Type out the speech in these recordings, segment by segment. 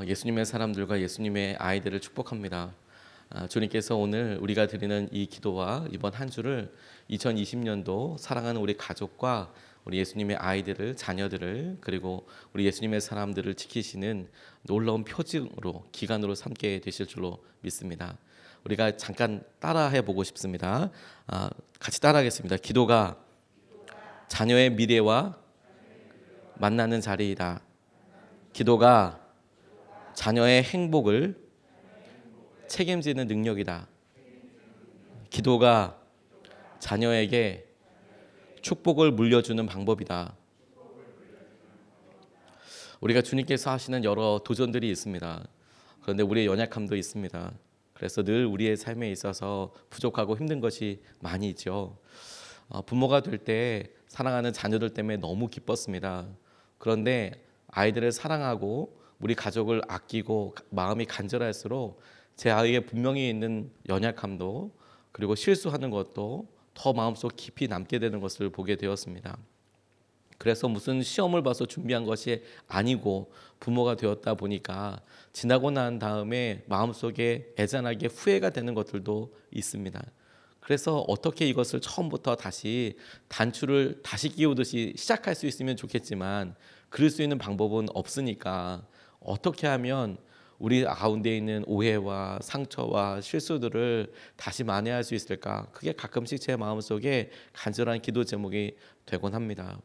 예수님의 사람들과 예수님의 아이들을 축복합니다. 주님께서 오늘 우리가 드리는 이 기도와 이번 한 주를 2020년도 사랑하는 우리 가족과 우리 예수님의 아이들을, 자녀들을, 그리고 우리 예수님의 사람들을 지키시는 놀라운 표징으로, 기간으로 삼게 되실 줄로 믿습니다. 우리가 잠깐 따라해 보고 싶습니다. 같이 따라하겠습니다. 기도가 자녀의 미래와 만나는 자리이다. 기도가 자녀의 행복을 책임지는 능력이다. 기도가 자녀에게 축복을 물려주는 방법이다. 우리가 주님께서 하시는 여러 도전들이 있습니다. 그런데 우리의 연약함도 있습니다. 그래서 늘 우리의 삶에 있어서 부족하고 힘든 것이 많이 있죠. 부모가 될 때 사랑하는 자녀들 때문에 너무 기뻤습니다. 그런데 아이들을 사랑하고 우리 가족을 아끼고 마음이 간절할수록 제 아이에 분명히 있는 연약함도 그리고 실수하는 것도 더 마음속 깊이 남게 되는 것을 보게 되었습니다. 그래서 무슨 시험을 봐서 준비한 것이 아니고 부모가 되었다 보니까 지나고 난 다음에 마음속에 애잔하게 후회가 되는 것들도 있습니다. 그래서 어떻게 이것을 처음부터 다시 단추를 다시 끼우듯이 시작할 수 있으면 좋겠지만 그럴 수 있는 방법은 없으니까 어떻게 하면 우리 가운데 있는 오해와 상처와 실수들을 다시 만회할 수 있을까? 그게 가끔씩 제 마음속에 간절한 기도 제목이 되곤 합니다.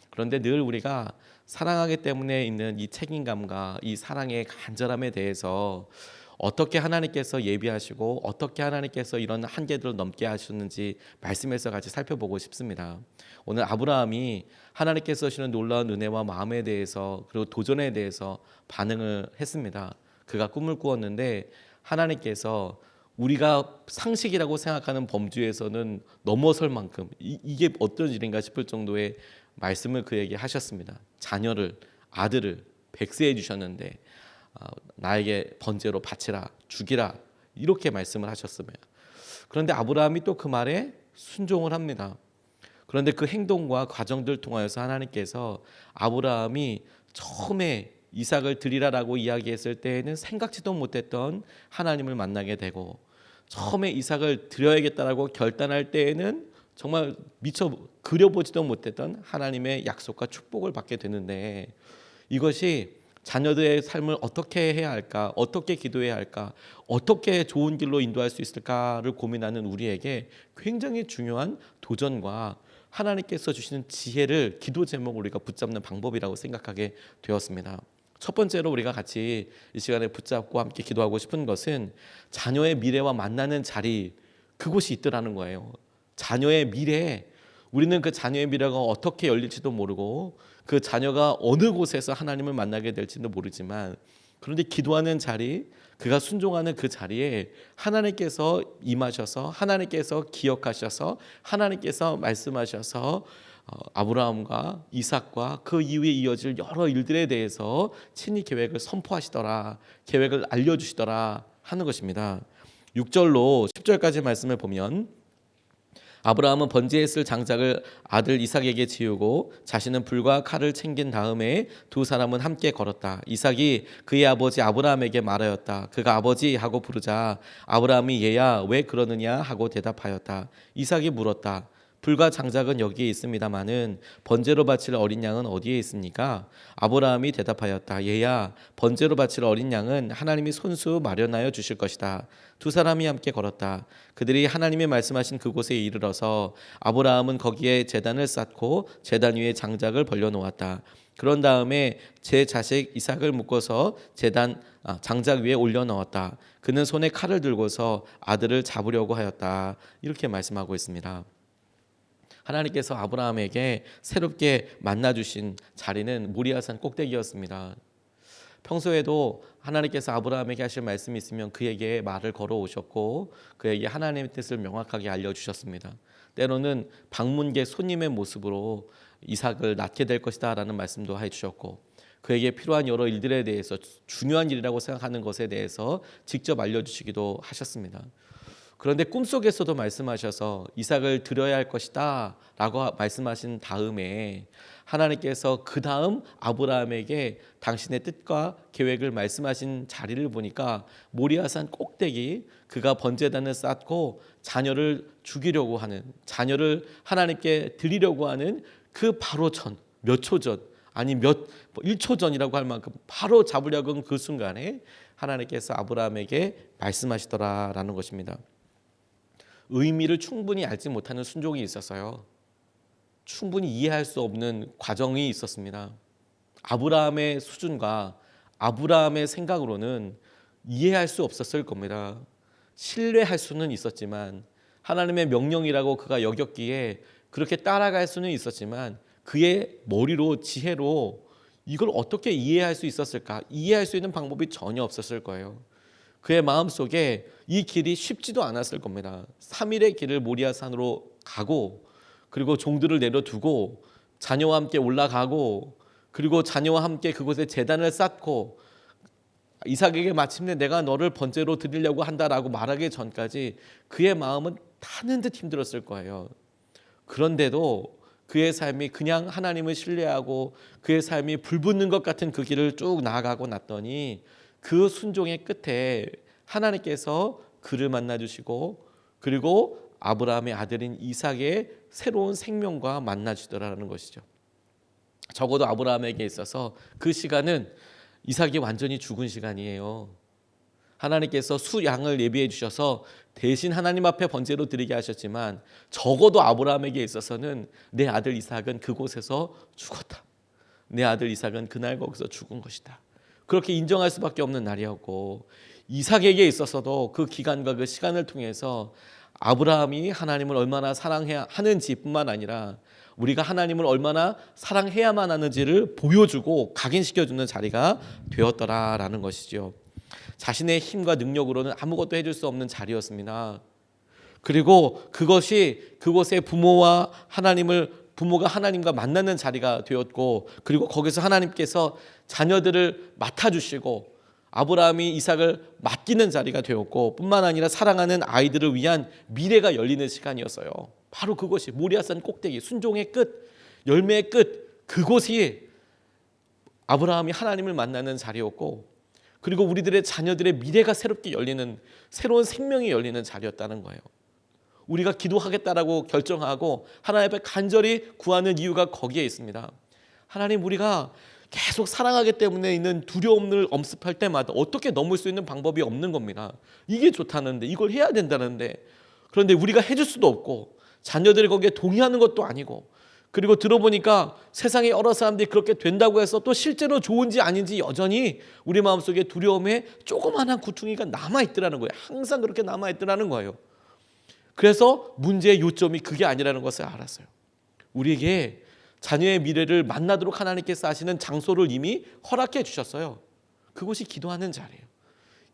그런데 늘 우리가 사랑하기 때문에 있는 이 책임감과 이 사랑의 간절함에 대해서 어떻게 하나님께서 예비하시고 어떻게 하나님께서 이런 한계들을 넘게 하셨는지 말씀에서 같이 살펴보고 싶습니다. 오늘 아브라함이 하나님께서 주시는 놀라운 은혜와 마음에 대해서 그리고 도전에 대해서 반응을 했습니다. 그가 꿈을 꾸었는데 하나님께서 우리가 상식이라고 생각하는 범주에서는 넘어설 만큼 이게 어떤 일인가 싶을 정도의 말씀을 그에게 하셨습니다. 자녀를, 아들을 백세해 주셨는데 나에게 번제로 바치라, 죽이라 이렇게 말씀을 하셨습니다. 그런데 아브라함이 또 그 말에 순종을 합니다. 그런데 그 행동과 과정들 통하여서 하나님께서 아브라함이 처음에 이삭을 드리라라고 이야기했을 때에는 생각지도 못했던 하나님을 만나게 되고 처음에 이삭을 드려야겠다라고 결단할 때에는 정말 미처 그려보지도 못했던 하나님의 약속과 축복을 받게 되는데 이것이 자녀들의 삶을 어떻게 해야 할까, 어떻게 기도해야 할까, 어떻게 좋은 길로 인도할 수 있을까를 고민하는 우리에게 굉장히 중요한 도전과 하나님께서 주시는 지혜를 기도 제목으로 우리가 붙잡는 방법이라고 생각하게 되었습니다. 첫 번째로 우리가 같이 이 시간에 붙잡고 함께 기도하고 싶은 것은 자녀의 미래와 만나는 자리, 그곳이 있더라는 거예요. 자녀의 미래, 우리는 그 자녀의 미래가 어떻게 열릴지도 모르고 그 자녀가 어느 곳에서 하나님을 만나게 될지도 모르지만 그런데 기도하는 자리, 그가 순종하는 그 자리에 하나님께서 임하셔서 하나님께서 기억하셔서 하나님께서 말씀하셔서 아브라함과 이삭과 그 이후에 이어질 여러 일들에 대해서 친히 계획을 선포하시더라, 계획을 알려주시더라 하는 것입니다. 6절로 10절까지 말씀을 보면 아브라함은 번제에 쓸 장작을 아들 이삭에게 지우고 자신은 불과 칼을 챙긴 다음에 두 사람은 함께 걸었다. 이삭이 그의 아버지 아브라함에게 말하였다. 그가 아버지 하고 부르자 아브라함이 얘야 왜 그러느냐 하고 대답하였다. 이삭이 물었다. 불과 장작은 여기에 있습니다마는 번제로 바칠 어린 양은 어디에 있습니까? 아브라함이 대답하였다. 얘야 번제로 바칠 어린 양은 하나님이 손수 마련하여 주실 것이다. 두 사람이 함께 걸었다. 그들이 하나님이 말씀하신 그곳에 이르러서 아브라함은 거기에 제단을 쌓고 제단 위에 장작을 벌려놓았다. 그런 다음에 제 자식 이삭을 묶어서 장작 위에 올려놓았다. 그는 손에 칼을 들고서 아들을 잡으려고 하였다. 이렇게 말씀하고 있습니다. 하나님께서 아브라함에게 새롭게 만나주신 자리는 모리아산 꼭대기였습니다. 평소에도 하나님께서 아브라함에게 하실 말씀이 있으면 그에게 말을 걸어오셨고 그에게 하나님의 뜻을 명확하게 알려주셨습니다. 때로는 방문객 손님의 모습으로 이삭을 낳게 될 것이다 라는 말씀도 해주셨고 그에게 필요한 여러 일들에 대해서 중요한 일이라고 생각하는 것에 대해서 직접 알려주시기도 하셨습니다. 그런데 꿈속에서도 말씀하셔서 이삭을 드려야 할 것이다 라고 말씀하신 다음에 하나님께서 그 다음 아브라함에게 당신의 뜻과 계획을 말씀하신 자리를 보니까 모리아산 꼭대기, 그가 번제단을 쌓고 자녀를 죽이려고 하는, 자녀를 하나님께 드리려고 하는 그 바로 전, 몇 초 전, 아니 1초 전이라고 할 만큼 바로 잡으려고 한 그 순간에 하나님께서 아브라함에게 말씀하시더라라는 것입니다. 의미를 충분히 알지 못하는 순종이 있어서요, 충분히 이해할 수 없는 과정이 있었습니다. 아브라함의 수준과 아브라함의 생각으로는 이해할 수 없었을 겁니다. 신뢰할 수는 있었지만, 하나님의 명령이라고 그가 여겼기에 그렇게 따라갈 수는 있었지만, 그의 머리로, 지혜로 이걸 어떻게 이해할 수 있었을까? 이해할 수 있는 방법이 전혀 없었을 거예요. 그의 마음속에 이 길이 쉽지도 않았을 겁니다. 3일의 길을 모리아산으로 가고, 그리고 종들을 내려두고 자녀와 함께 올라가고, 그리고 자녀와 함께 그곳에 제단을 쌓고, 이삭에게 마침내 내가 너를 번제로 드리려고 한다라고 말하기 전까지 그의 마음은 타는 듯 힘들었을 거예요. 그런데도 그의 삶이 그냥 하나님을 신뢰하고 그의 삶이 불붙는 것 같은 그 길을 쭉 나아가고 났더니, 그 순종의 끝에 하나님께서 그를 만나주시고, 그리고 아브라함의 아들인 이삭의 새로운 생명과 만나주더라는 것이죠. 적어도 아브라함에게 있어서 그 시간은 이삭이 완전히 죽은 시간이에요. 하나님께서 수양을 예비해 주셔서 대신 하나님 앞에 번제로 드리게 하셨지만, 적어도 아브라함에게 있어서는 내 아들 이삭은 그곳에서 죽었다, 내 아들 이삭은 그날 거기서 죽은 것이다, 그렇게 인정할 수밖에 없는 날이었고, 이삭에게 있어서도 그 기간과 그 시간을 통해서 아브라함이 하나님을 얼마나 사랑해야 하는지 뿐만 아니라 우리가 하나님을 얼마나 사랑해야만 하는지를 보여주고 각인시켜주는 자리가 되었더라라는 것이죠. 자신의 힘과 능력으로는 아무것도 해줄 수 없는 자리였습니다. 그리고 그것이 그곳에 부모가 하나님과 만나는 자리가 되었고, 그리고 거기서 하나님께서 자녀들을 맡아주시고 아브라함이 이삭을 맡기는 자리가 되었고, 뿐만 아니라 사랑하는 아이들을 위한 미래가 열리는 시간이었어요. 바로 그것이 모리아산 꼭대기, 순종의 끝, 열매의 끝, 그곳이 아브라함이 하나님을 만나는 자리였고, 그리고 우리들의 자녀들의 미래가 새롭게 열리는, 새로운 생명이 열리는 자리였다는 거예요. 우리가 기도하겠다라고 결정하고 하나님 앞에 간절히 구하는 이유가 거기에 있습니다. 하나님, 우리가 계속 사랑하기 때문에 있는 두려움을 엄습할 때마다 어떻게 넘을 수 있는 방법이 없는 겁니다. 이게 좋다는데, 이걸 해야 된다는데, 그런데 우리가 해줄 수도 없고 자녀들이 거기에 동의하는 것도 아니고, 그리고 들어보니까 세상의 여러 사람들이 그렇게 된다고 해서 또 실제로 좋은지 아닌지 여전히 우리 마음속에 두려움에 조그마한 구퉁이가 남아있더라는 거예요. 항상 그렇게 남아있더라는 거예요. 그래서 문제의 요점이 그게 아니라는 것을 알았어요. 우리에게 자녀의 미래를 만나도록 하나님께서 하시는 장소를 이미 허락해 주셨어요. 그곳이 기도하는 자리예요.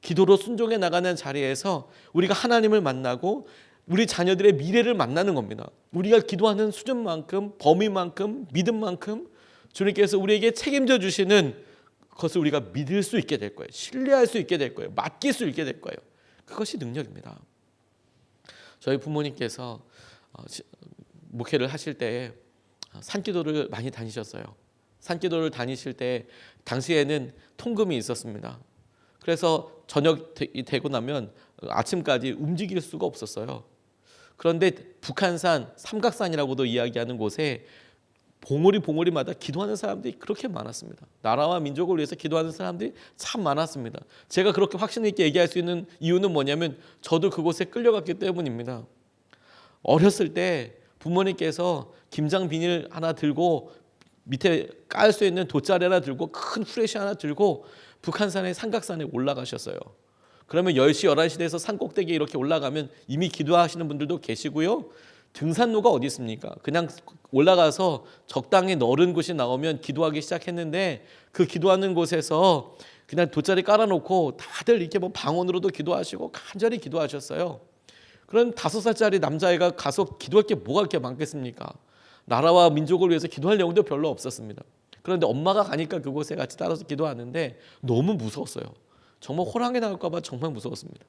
기도로 순종해 나가는 자리에서 우리가 하나님을 만나고 우리 자녀들의 미래를 만나는 겁니다. 우리가 기도하는 수준만큼, 범위만큼, 믿음만큼 주님께서 우리에게 책임져 주시는 것을 우리가 믿을 수 있게 될 거예요. 신뢰할 수 있게 될 거예요. 맡길 수 있게 될 거예요. 그것이 능력입니다. 저희 부모님께서 목회를 하실 때 산기도를 많이 다니셨어요. 산기도를 다니실 때 당시에는 통금이 있었습니다. 그래서 저녁이 되고 나면 아침까지 움직일 수가 없었어요. 그런데 북한산, 삼각산이라고도 이야기하는 곳에 봉우리마다 기도하는 사람들이 그렇게 많았습니다. 나라와 민족을 위해서 기도하는 사람들이 참 많았습니다. 제가 그렇게 확신 있게 얘기할 수 있는 이유는 뭐냐면, 저도 그곳에 끌려갔기 때문입니다. 어렸을 때 부모님께서 김장 비닐 하나 들고 밑에 깔 수 있는 돗자리 하나 들고 큰 후레쉬 하나 들고 북한산의 삼각산에 올라가셨어요. 그러면 10시, 11시 돼서 산 꼭대기에 이렇게 올라가면 이미 기도하시는 분들도 계시고요. 등산로가 어디 있습니까? 그냥 올라가서 적당히 넓은 곳이 나오면 기도하기 시작했는데, 그 기도하는 곳에서 그냥 돗자리 깔아놓고 다들 이렇게 뭐 방언으로도 기도하시고 간절히 기도하셨어요. 그런 5살짜리 남자애가 가서 기도할 게 뭐가 그렇게 많겠습니까? 나라와 민족을 위해서 기도할 내용도 별로 없었습니다. 그런데 엄마가 가니까 그곳에 같이 따라서 기도하는데 너무 무서웠어요. 정말 호랑이 나올까 봐 정말 무서웠습니다.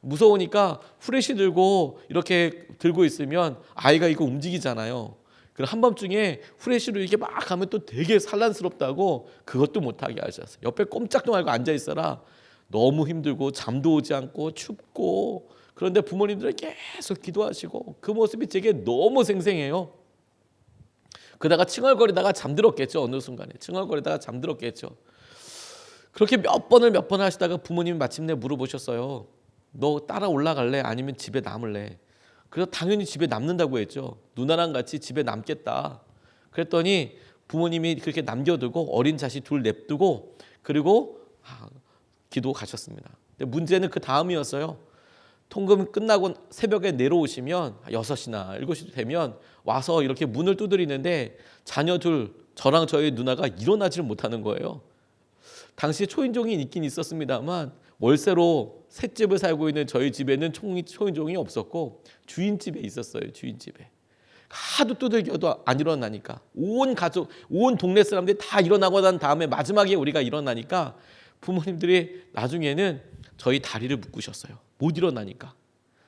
무서우니까 후레쉬 들고 이렇게 들고 있으면 아이가 이거 움직이잖아요. 그럼 한밤중에 후레쉬로 이렇게 막 하면 또 되게 산란스럽다고 그것도 못하게 하셨어요. 옆에 꼼짝도 말고 앉아 있어라. 너무 힘들고 잠도 오지 않고 춥고, 그런데 부모님들은 계속 기도하시고 그 모습이 제게 너무 생생해요. 그러다가 칭얼거리다가 잠들었겠죠. 어느 순간에 칭얼거리다가 잠들었겠죠. 그렇게 몇 번을 하시다가 부모님이 마침내 물어보셨어요. 너 따라 올라갈래? 아니면 집에 남을래? 그래서 당연히 집에 남는다고 했죠. 누나랑 같이 집에 남겠다. 그랬더니 부모님이 그렇게 남겨두고 어린 자식 둘 냅두고 그리고 기도 가셨습니다. 근데 문제는 그 다음이었어요. 통금 끝나고 새벽에 내려오시면 6시나 7시 되면 와서 이렇게 문을 두드리는데 자녀 둘, 저랑 저희 누나가 일어나지를 못하는 거예요. 당시에 초인종이 있긴 있었습니다만 월세로 셋집을 살고 있는 저희 집에는 초인종이 없었고 주인집에 있었어요. 주인집에. 하도 두들겨도 안 일어나니까 온 가족, 온 동네 사람들이 다 일어나고 난 다음에 마지막에 우리가 일어나니까 부모님들이 나중에는 저희 다리를 묶으셨어요. 못 일어나니까.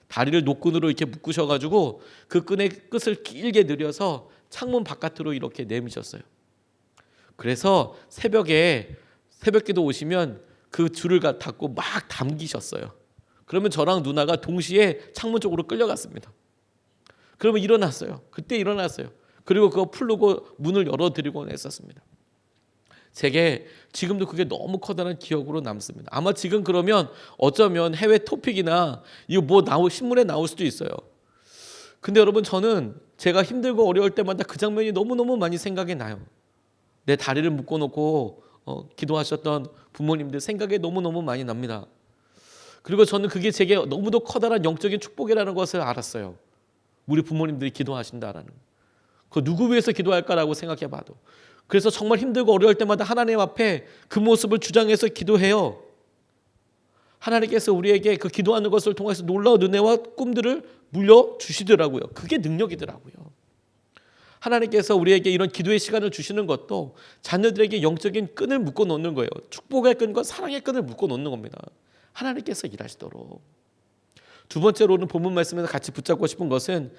다리를 노끈으로 이렇게 묶으셔가지고 그 끈의 끝을 길게 늘여서 창문 바깥으로 이렇게 내미셨어요. 그래서 새벽에 새벽기도 오시면 그 줄을 닫고 막 당기셨어요. 그러면 저랑 누나가 동시에 창문 쪽으로 끌려갔습니다. 그러면 일어났어요. 그때 일어났어요. 그리고 그거 풀고 문을 열어드리곤 했었습니다. 제게 지금도 그게 너무 커다란 기억으로 남습니다. 아마 지금 그러면 어쩌면 해외 토픽이나 이거 뭐 신문에 나올 수도 있어요. 근데 여러분, 저는 제가 힘들고 어려울 때마다 그 장면이 너무너무 많이 생각이 나요. 내 다리를 묶어놓고 기도하셨던 부모님들 생각이 너무너무 많이 납니다. 그리고 저는 그게 제게 너무도 커다란 영적인 축복이라는 것을 알았어요. 우리 부모님들이 기도하신다라는. 그 누구 위해서 기도할까라고 생각해봐도. 그래서 정말 힘들고 어려울 때마다 하나님 앞에 그 모습을 주장해서 기도해요. 하나님께서 우리에게 그 기도하는 것을 통해서 놀라운 은혜와 꿈들을 물려주시더라고요. 그게 능력이더라고요. 하나님께서 우리에게 이런 기도의 시간을 주시는 것도 자녀들에게 영적인 끈을 묶어 놓는 거예요. 축복의 끈과 사랑의 끈을 묶어 놓는 겁니다. 하나님께서 일하시도록. 두 번째로는 본문 말씀에서 같이 붙잡고 싶은 것은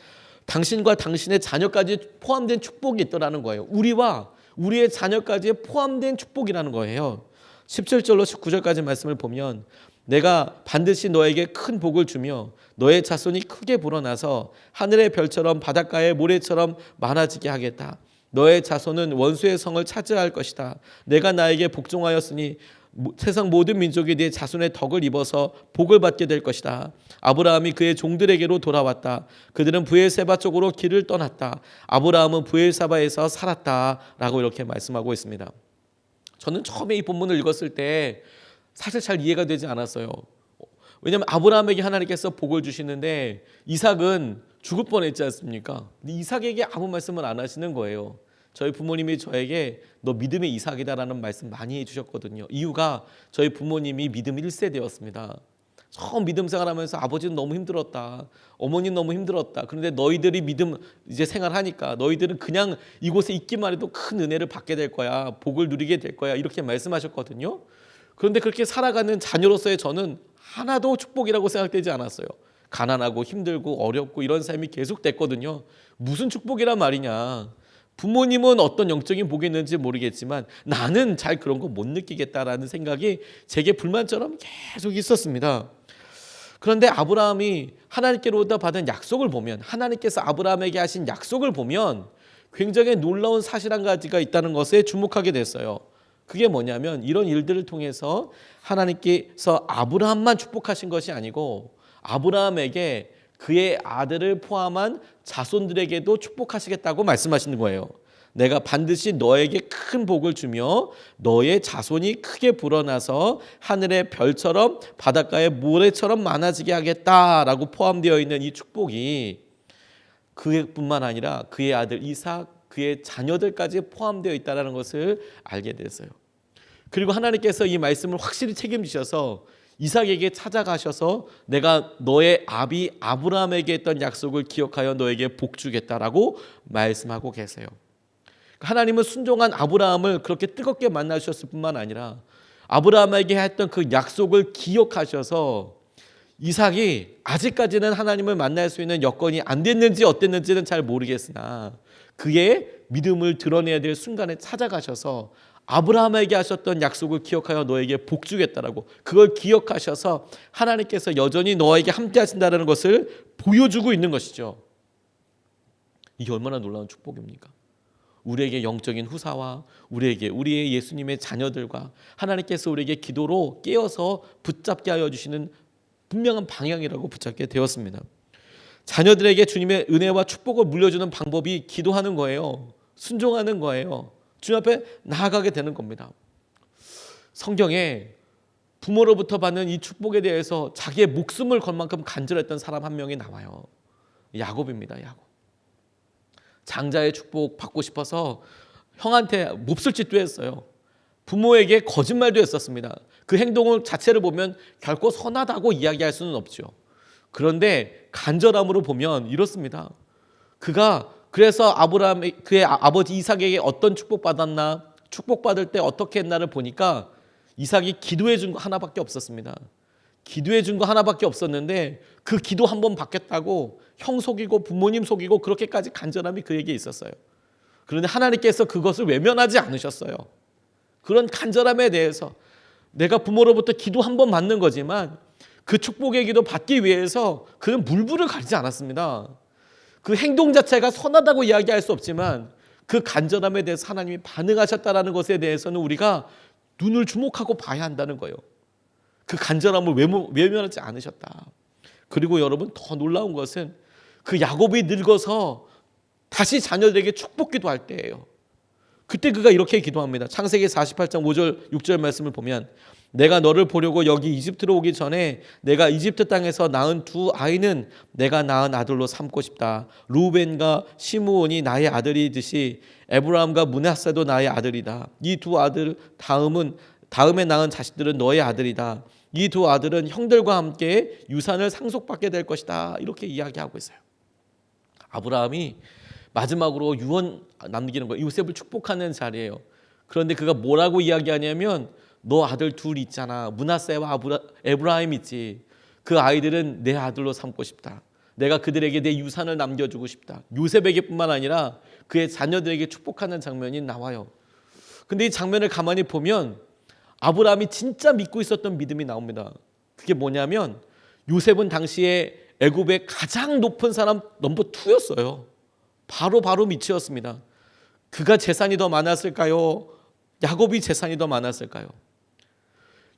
당신과 당신의 자녀까지 포함된 축복이 있더라는 거예요. 우리와 우리의 자녀까지 포함된 축복이라는 거예요. 17절로 19절까지 말씀을 보면 내가 반드시 너에게 큰 복을 주며 너의 자손이 크게 불어나서 하늘의 별처럼 바닷가의 모래처럼 많아지게 하겠다. 너의 자손은 원수의 성을 차지할 것이다. 내가 나에게 복종하였으니 세상 모든 민족이 네 자손의 덕을 입어서 복을 받게 될 것이다. 아브라함이 그의 종들에게로 돌아왔다. 그들은 브엘세바 쪽으로 길을 떠났다. 아브라함은 브엘사바에서 살았다. 라고 이렇게 말씀하고 있습니다. 저는 처음에 이 본문을 읽었을 때 사실 잘 이해가 되지 않았어요. 왜냐하면 아브라함에게 하나님께서 복을 주시는데 이삭은 죽을 뻔했지 않습니까? 근데 이삭에게 아무 말씀을 안 하시는 거예요. 저희 부모님이 저에게 너 믿음의 이삭이다라는 말씀 많이 해주셨거든요. 이유가 저희 부모님이 믿음 1세대였습니다. 처음 믿음 생활하면서 아버지는 너무 힘들었다. 어머니는 너무 힘들었다. 그런데 너희들이 믿음 이제 생활하니까 너희들은 그냥 이곳에 있기만 해도 큰 은혜를 받게 될 거야. 복을 누리게 될 거야. 이렇게 말씀하셨거든요. 그런데 그렇게 살아가는 자녀로서의 저는 하나도 축복이라고 생각되지 않았어요. 가난하고 힘들고 어렵고 이런 삶이 계속됐거든요. 무슨 축복이란 말이냐. 부모님은 어떤 영적인 복이 있는지 모르겠지만 나는 잘 그런 거 못 느끼겠다라는 생각이 제게 불만처럼 계속 있었습니다. 그런데 아브라함이 하나님께로부터 받은 약속을 보면, 하나님께서 아브라함에게 하신 약속을 보면 굉장히 놀라운 사실 한 가지가 있다는 것에 주목하게 됐어요. 그게 뭐냐면 이런 일들을 통해서 하나님께서 아브라함만 축복하신 것이 아니고 아브라함에게 그의 아들을 포함한 자손들에게도 축복하시겠다고 말씀하시는 거예요. 내가 반드시 너에게 큰 복을 주며 너의 자손이 크게 불어나서 하늘의 별처럼 바닷가의 모래처럼 많아지게 하겠다라고 포함되어 있는 이 축복이 그뿐만 아니라 그의 아들 이삭, 그의 자녀들까지 포함되어 있다는 것을 알게 됐어요. 그리고 하나님께서 이 말씀을 확실히 책임지셔서 이삭에게 찾아가셔서 내가 너의 아비 아브라함에게 했던 약속을 기억하여 너에게 복 주겠다라고 말씀하고 계세요. 하나님은 순종한 아브라함을 그렇게 뜨겁게 만나주셨을 뿐만 아니라 아브라함에게 했던 그 약속을 기억하셔서 이삭이 아직까지는 하나님을 만날 수 있는 여건이 안 됐는지 어땠는지는 잘 모르겠으나 그의 믿음을 드러내야 될 순간에 찾아가셔서 아브라함에게 하셨던 약속을 기억하여 너에게 복 주겠다라고, 그걸 기억하셔서 하나님께서 여전히 너에게 함께 하신다는 것을 보여주고 있는 것이죠. 이게 얼마나 놀라운 축복입니까? 우리에게 영적인 후사와 우리의 예수님의 자녀들과 하나님께서 우리에게 기도로 깨어서 붙잡게 하여 주시는 분명한 방향이라고 붙잡게 되었습니다. 자녀들에게 주님의 은혜와 축복을 물려주는 방법이 기도하는 거예요. 순종하는 거예요. 주님 앞에 나아가게 되는 겁니다. 성경에 부모로부터 받는 이 축복에 대해서 자기의 목숨을 걸 만큼 간절했던 사람 한 명이 나와요. 야곱입니다. 야곱. 장자의 축복 받고 싶어서 형한테 몹쓸 짓도 했어요. 부모에게 거짓말도 했었습니다. 그 행동 자체를 보면 결코 선하다고 이야기할 수는 없죠. 그런데 간절함으로 보면 이렇습니다. 그가 그래서 그의 아버지 이삭에게 어떤 축복받았나, 축복받을 때 어떻게 했나를 보니까 이삭이 기도해 준 거 하나밖에 없었습니다. 기도해 준 거 하나밖에 없었는데 그 기도 한 번 받겠다고 형 속이고 부모님 속이고 그렇게까지 간절함이 그에게 있었어요. 그런데 하나님께서 그것을 외면하지 않으셨어요. 그런 간절함에 대해서 내가 부모로부터 기도 한 번 받는 거지만 그 축복의 기도 받기 위해서 그는 물불을 가리지 않았습니다. 그 행동 자체가 선하다고 이야기할 수 없지만 그 간절함에 대해서 하나님이 반응하셨다는 것에 대해서는 우리가 눈을 주목하고 봐야 한다는 거예요. 그 간절함을 외면하지 않으셨다. 그리고 여러분, 더 놀라운 것은 그 야곱이 늙어서 다시 자녀들에게 축복 기도할 때예요. 그때 그가 이렇게 기도합니다. 창세기 48장 5절 6절 말씀을 보면 내가 너를 보려고 여기 이집트로 오기 전에 내가 이집트 땅에서 낳은 두 아이는 내가 낳은 아들로 삼고 싶다. 루벤과 시므온이 나의 아들이듯이 에브라임과 므낫세도 나의 아들이다. 이 두 아들 다음에 낳은 자식들은 너의 아들이다. 이 두 아들은 형들과 함께 유산을 상속받게 될 것이다. 이렇게 이야기하고 있어요. 아브라함이 마지막으로 유언 남기는 거예요. 요셉을 축복하는 자리예요. 그런데 그가 뭐라고 이야기하냐면 너 아들 둘 있잖아. 므낫세와 에브라임 있지. 그 아이들은 내 아들로 삼고 싶다. 내가 그들에게 내 유산을 남겨주고 싶다. 요셉에게뿐만 아니라 그의 자녀들에게 축복하는 장면이 나와요. 근데 이 장면을 가만히 보면 아브라함이 진짜 믿고 있었던 믿음이 나옵니다. 그게 뭐냐면 요셉은 당시에 애굽의 가장 높은 사람 넘버 2였어요. 바로 미치였습니다. 그가 재산이 더 많았을까요? 야곱이 재산이 더 많았을까요?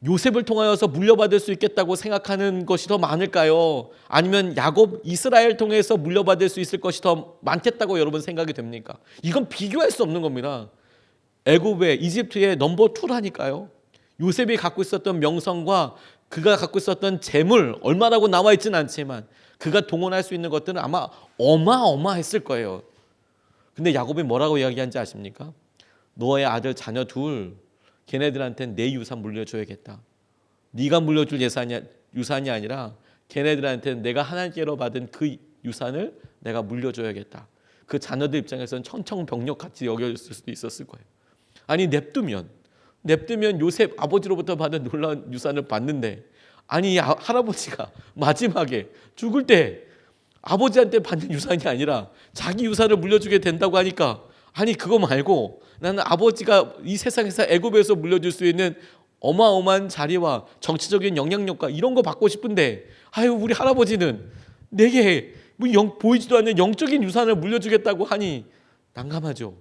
요셉을 통하여서 물려받을 수 있겠다고 생각하는 것이 더 많을까요? 아니면 야곱, 이스라엘 통해서 물려받을 수 있을 것이 더 많겠다고 여러분 생각이 됩니까? 이건 비교할 수 없는 겁니다. 애굽의 이집트의 넘버 2라니까요. 요셉이 갖고 있었던 명성과 그가 갖고 있었던 재물, 얼마라고 나와 있지는 않지만 그가 동원할 수 있는 것들은 아마 어마어마했을 거예요. 근데 야곱이 뭐라고 이야기한지 아십니까? 너의 아들 자녀 둘, 걔네들한테는 내 유산 물려줘야겠다. 네가 물려줄 유산이 아니라 걔네들한테는 내가 하나님께로 받은 그 유산을 내가 물려줘야겠다. 그 자녀들 입장에서는 청청병력같이 여겼을 수도 있었을 거예요. 아니 냅두면 요셉 아버지로부터 받은 놀라운 유산을 받는데, 아니 할아버지가 마지막에 죽을 때 아버지한테 받는 유산이 아니라 자기 유산을 물려주게 된다고 하니까, 아니 그거 말고 나는 아버지가 이 세상에서 애굽에서 물려줄 수 있는 어마어마한 자리와 정치적인 영향력과 이런 거 받고 싶은데, 아유 우리 할아버지는 내게 보이지도 않는 영적인 유산을 물려주겠다고 하니 난감하죠.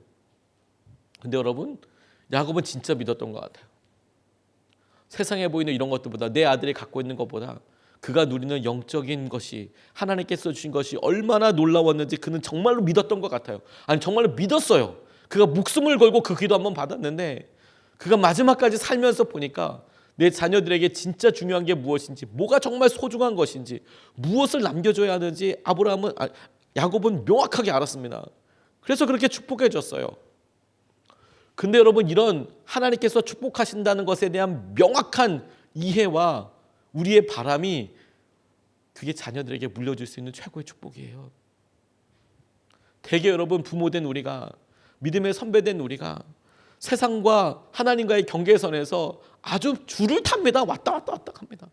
근데 여러분, 야곱은 진짜 믿었던 것 같아요. 세상에 보이는 이런 것들보다, 내 아들이 갖고 있는 것보다 그가 누리는 영적인 것이, 하나님께서 주신 것이 얼마나 놀라웠는지 그는 정말로 믿었던 것 같아요. 아니 정말로 믿었어요. 그가 목숨을 걸고 그 기도 한번 받았는데, 그가 마지막까지 살면서 보니까 내 자녀들에게 진짜 중요한 게 무엇인지, 뭐가 정말 소중한 것인지, 무엇을 남겨줘야 하는지 야곱은 명확하게 알았습니다. 그래서 그렇게 축복해 줬어요. 근데 여러분, 이런 하나님께서 축복하신다는 것에 대한 명확한 이해와 우리의 바람이, 그게 자녀들에게 물려줄 수 있는 최고의 축복이에요. 대개 여러분, 부모된 우리가, 믿음의 선배된 우리가 세상과 하나님과의 경계선에서 아주 줄을 탑니다. 왔다 갔다 합니다.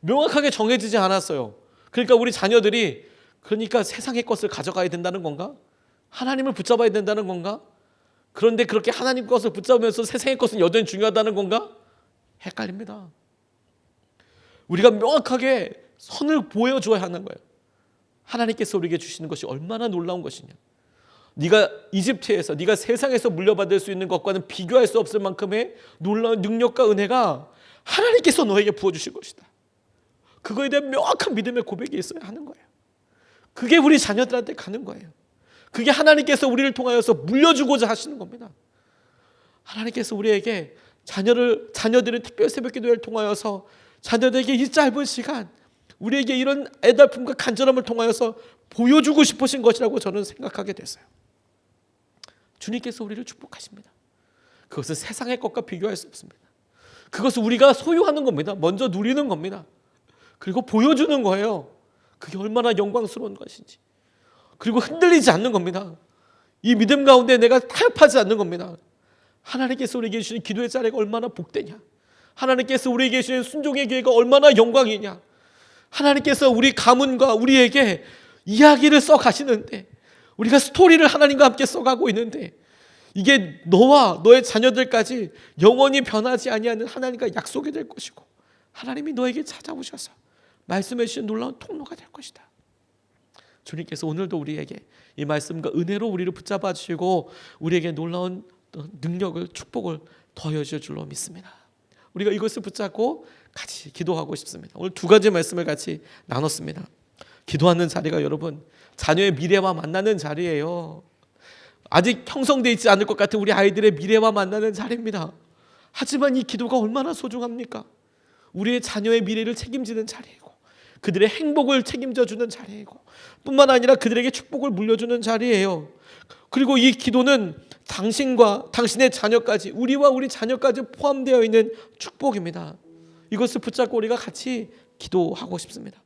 명확하게 정해지지 않았어요. 그러니까 우리 자녀들이 그러니까 세상의 것을 가져가야 된다는 건가? 하나님을 붙잡아야 된다는 건가? 그런데 그렇게 하나님 것을 붙잡으면서 세상의 것은 여전히 중요하다는 건가? 헷갈립니다. 우리가 명확하게 선을 보여줘야 하는 거예요. 하나님께서 우리에게 주시는 것이 얼마나 놀라운 것이냐. 네가 이집트에서, 네가 세상에서 물려받을 수 있는 것과는 비교할 수 없을 만큼의 놀라운 능력과 은혜가 하나님께서 너에게 부어주실 것이다. 그거에 대한 명확한 믿음의 고백이 있어야 하는 거예요. 그게 우리 자녀들한테 가는 거예요. 그게 하나님께서 우리를 통하여서 물려주고자 하시는 겁니다. 하나님께서 우리에게 자녀들의 특별 새벽 기도를 통하여서 자녀들에게 이 짧은 시간 우리에게 이런 애달픔과 간절함을 통하여서 보여주고 싶으신 것이라고 저는 생각하게 됐어요. 주님께서 우리를 축복하십니다. 그것은 세상의 것과 비교할 수 없습니다. 그것은 우리가 소유하는 겁니다. 먼저 누리는 겁니다. 그리고 보여주는 거예요. 그게 얼마나 영광스러운 것인지. 그리고 흔들리지 않는 겁니다. 이 믿음 가운데 내가 타협하지 않는 겁니다. 하나님께서 우리에게 주신 기도의 자리가 얼마나 복되냐. 하나님께서 우리에게 주신 순종의 기회가 얼마나 영광이냐. 하나님께서 우리 가문과 우리에게 이야기를 써가시는데, 우리가 스토리를 하나님과 함께 써가고 있는데, 이게 너와 너의 자녀들까지 영원히 변하지 아니하는 하나님과 약속이 될 것이고, 하나님이 너에게 찾아오셔서 말씀해 주신 놀라운 통로가 될 것이다. 주님께서 오늘도 우리에게 이 말씀과 은혜로 우리를 붙잡아 주시고 우리에게 놀라운 능력을, 축복을 더해주실 줄로 믿습니다. 우리가 이것을 붙잡고 같이 기도하고 싶습니다. 오늘 두 가지 말씀을 같이 나눴습니다. 기도하는 자리가 여러분 자녀의 미래와 만나는 자리예요. 아직 형성되어 있지 않을 것 같은 우리 아이들의 미래와 만나는 자리입니다. 하지만 이 기도가 얼마나 소중합니까? 우리의 자녀의 미래를 책임지는 자리이고 그들의 행복을 책임져주는 자리이고 뿐만 아니라 그들에게 축복을 물려주는 자리예요. 그리고 이 기도는 당신과 당신의 자녀까지, 우리와 우리 자녀까지 포함되어 있는 축복입니다. 이것을 붙잡고 우리가 같이 기도하고 싶습니다.